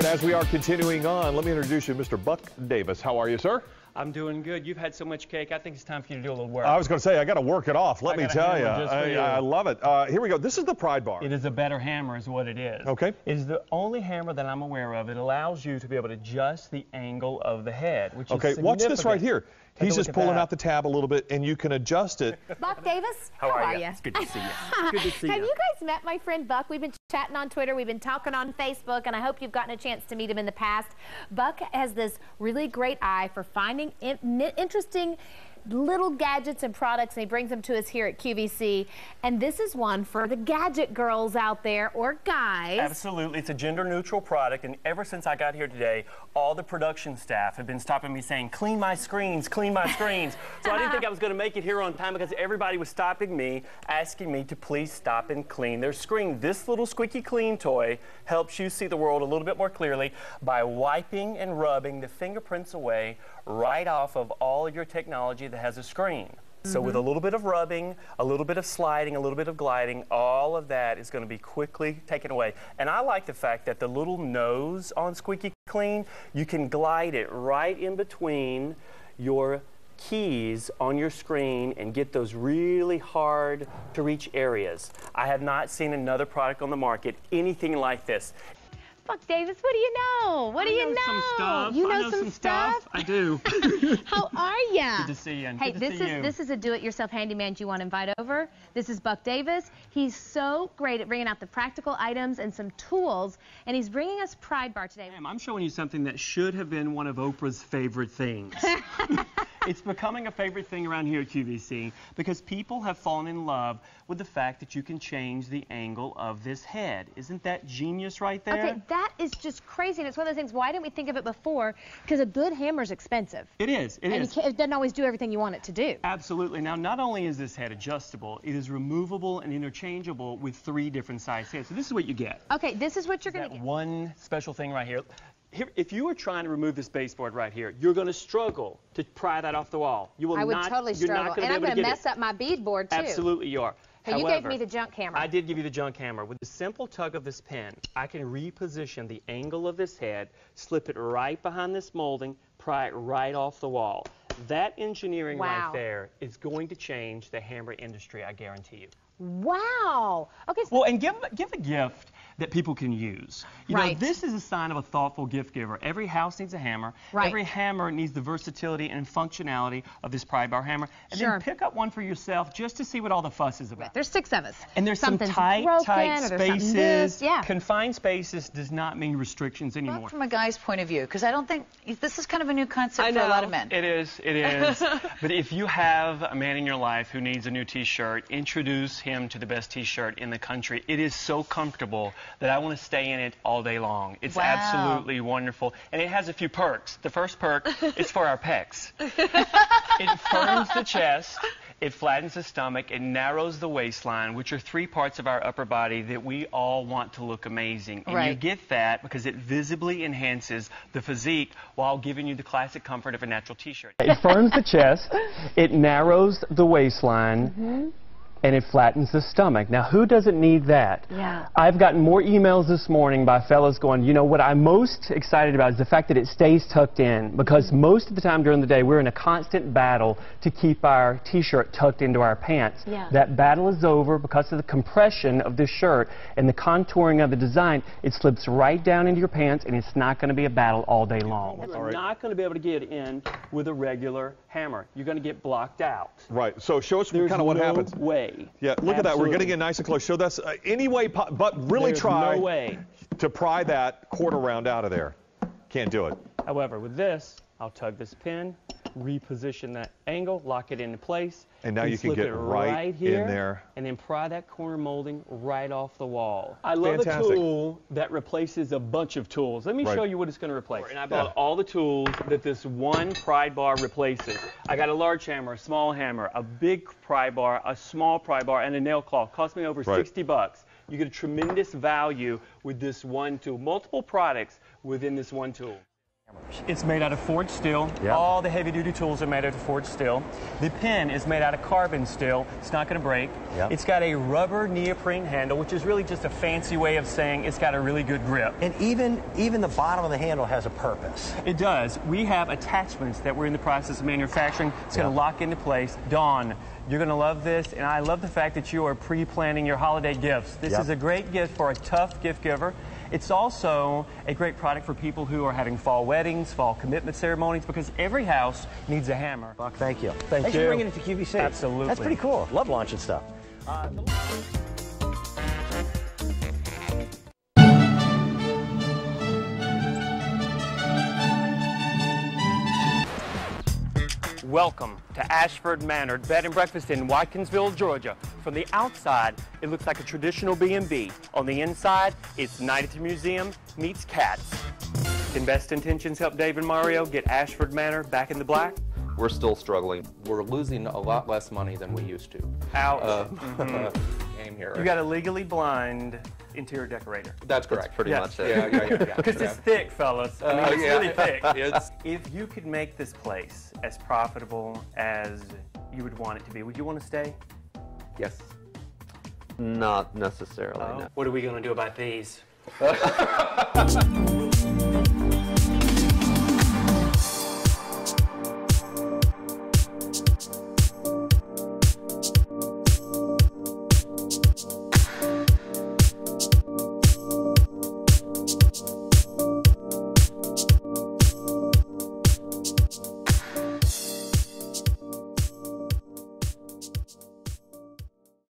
as we are continuing on, let me introduce you to Mr. Buck Davis. How are you, sir? I'm doing good. You've had so much cake. I think it's time for you to do a little work. I was going to say, I got to work it off. Let me tell you. I love it. Here we go. This is the Pride Bar. It is a better hammer is what it is. Okay. It is the only hammer that I'm aware of. It allows you to be able to adjust the angle of the head, which is significant. Watch this right here. He's just pulling out the tab a little bit, and you can adjust it. Buck Davis, how are you? It's good to see you. Good to see you. Have you guys met my friend Buck? We've been chatting on Twitter. We've been talking on Facebook, and I hope you've gotten a chance to meet him in the past. Buck has this really great eye for finding interesting little gadgets and products, and he brings them to us here at QVC. And this is one for the gadget girls out there, or guys. Absolutely. It's a gender-neutral product, and ever since I got here today, all the production staff have been stopping me saying, clean my screens, clean my screens. So I didn't think I was going to make it here on time because everybody was stopping me, asking me to please stop and clean their screen. This little Squeeky Clean toy helps you see the world a little bit more clearly by wiping and rubbing the fingerprints away right off of all your technology that has a screen. So with a little bit of rubbing, a little bit of sliding, a little bit of gliding, all of that is going to be quickly taken away. And I like the fact that the little nose on Squeeky Clean, you can glide it right in between your keys on your screen and get those really hard to reach areas. I have not seen another product on the market anything like this. Buck Davis, what do you know? What do you know? Some stuff. You know some stuff? I do. How are ya? Good to see you. Hey, this is a do-it-yourself handyman you want to invite over. This is Buck Davis. He's so great at bringing out the practical items and some tools, and he's bringing us Pride Bar today. I'm showing you something that should have been one of Oprah's favorite things. It's becoming a favorite thing around here at QVC because people have fallen in love with the fact that you can change the angle of this head. Isn't that genius right there? Okay, that is just crazy, and it's one of those things, why didn't we think of it before? Because a good hammer is expensive. It is. It is. It doesn't always do everything you want it to do. Absolutely. Now, not only is this head adjustable, it is removable and interchangeable with 3 different size heads. So this is what you get. Okay, this is what you're going to get. One special thing right here. If you were trying to remove this baseboard right here, you're going to struggle to pry that off the wall. You will I would not, totally struggle, and I'm going to mess up my beadboard too. Absolutely, you are. Hey, you gave me the junk hammer. I did give you the junk hammer. With the simple tug of this pen, I can reposition the angle of this head, slip it right behind this molding, pry it right off the wall. That engineering right there is going to change the hammer industry, I guarantee you. Wow. Okay. So well, and give a gift that people can use. You know, this is a sign of a thoughtful gift giver. Every house needs a hammer. Every hammer needs the versatility and functionality of this Pride Bar hammer. And then pick up one for yourself just to see what all the fuss is about. There's 6 of us. And there's some tight spaces. Confined spaces does not mean restrictions anymore. Not from a guy's point of view, because I don't think this is kind of a new concept for a lot of men. It is. It is. But if you have a man in your life who needs a new T-shirt, introduce him to the best T-shirt in the country. It is so comfortable that I want to stay in it all day long. It's absolutely wonderful. And it has a few perks. The first perk is for our pecs. It firms the chest, it flattens the stomach, it narrows the waistline, which are 3 parts of our upper body that we all want to look amazing. And you get that because it visibly enhances the physique while giving you the classic comfort of a natural T-shirt. It firms the chest, it narrows the waistline, and it flattens the stomach. Now, who doesn't need that? Yeah. I've gotten more emails this morning by fellas going, you know, what I'm most excited about is the fact that it stays tucked in, because most of the time during the day, we're in a constant battle to keep our T-shirt tucked into our pants. That battle is over because of the compression of this shirt and the contouring of the design. It slips right down into your pants, and it's not going to be a battle all day long. You're not going to be able to get in with a regular hammer. You're going to get blocked out. Right. So show us kind of what happens. Yeah, look at that. We're getting it nice and close. Show that's any way, but really try to pry that quarter round out of there. Can't do it. However, with this, I'll tug this pin, reposition that angle, lock it into place. And now you can get right here, in there. And then pry that corner molding right off the wall. I love a tool that replaces a bunch of tools. Let me show you what it's going to replace. And I bought all the tools that this one Pride Bar replaces. I got a large hammer, a small hammer, a big Pride Bar, a small Pride Bar, and a nail claw. Cost me over 60 bucks. You get a tremendous value with this one tool. Multiple products within this one tool. It's made out of forged steel. Yep. All the heavy-duty tools are made out of forged steel. The pen is made out of carbon steel. It's not going to break. Yep. It's got a rubber neoprene handle, which is really just a fancy way of saying it's got a really good grip. And even the bottom of the handle has a purpose. It does. We have attachments that we're in the process of manufacturing. It's going to lock into place. Dawn, you're going to love this, and I love the fact that you are pre-planning your holiday gifts. This is a great gift for a tough gift giver. It's also a great product for people who are having fall weddings, fall commitment ceremonies, because every house needs a hammer. Buck, thank you. Thanks for bringing it to QVC. Absolutely. That's pretty cool. Love launching stuff. Welcome to Ashford Manor Bed and Breakfast in Watkinsville, Georgia. From the outside, it looks like a traditional B&B. On the inside, it's Night at the Museum meets Cats. Can Best Intentions help Dave and Mario get Ashford Manor back in the black? We're still struggling. We're losing a lot less money than we used to. Ouch. Game here. You got a legally blind interior decorator. That's correct. Pretty much it. Yeah. Because it's thick, fellas. I mean, it's really thick. It's... If you could make this place as profitable as you would want it to be, would you want to stay? Yes. Not necessarily, no. What are we going to do about these?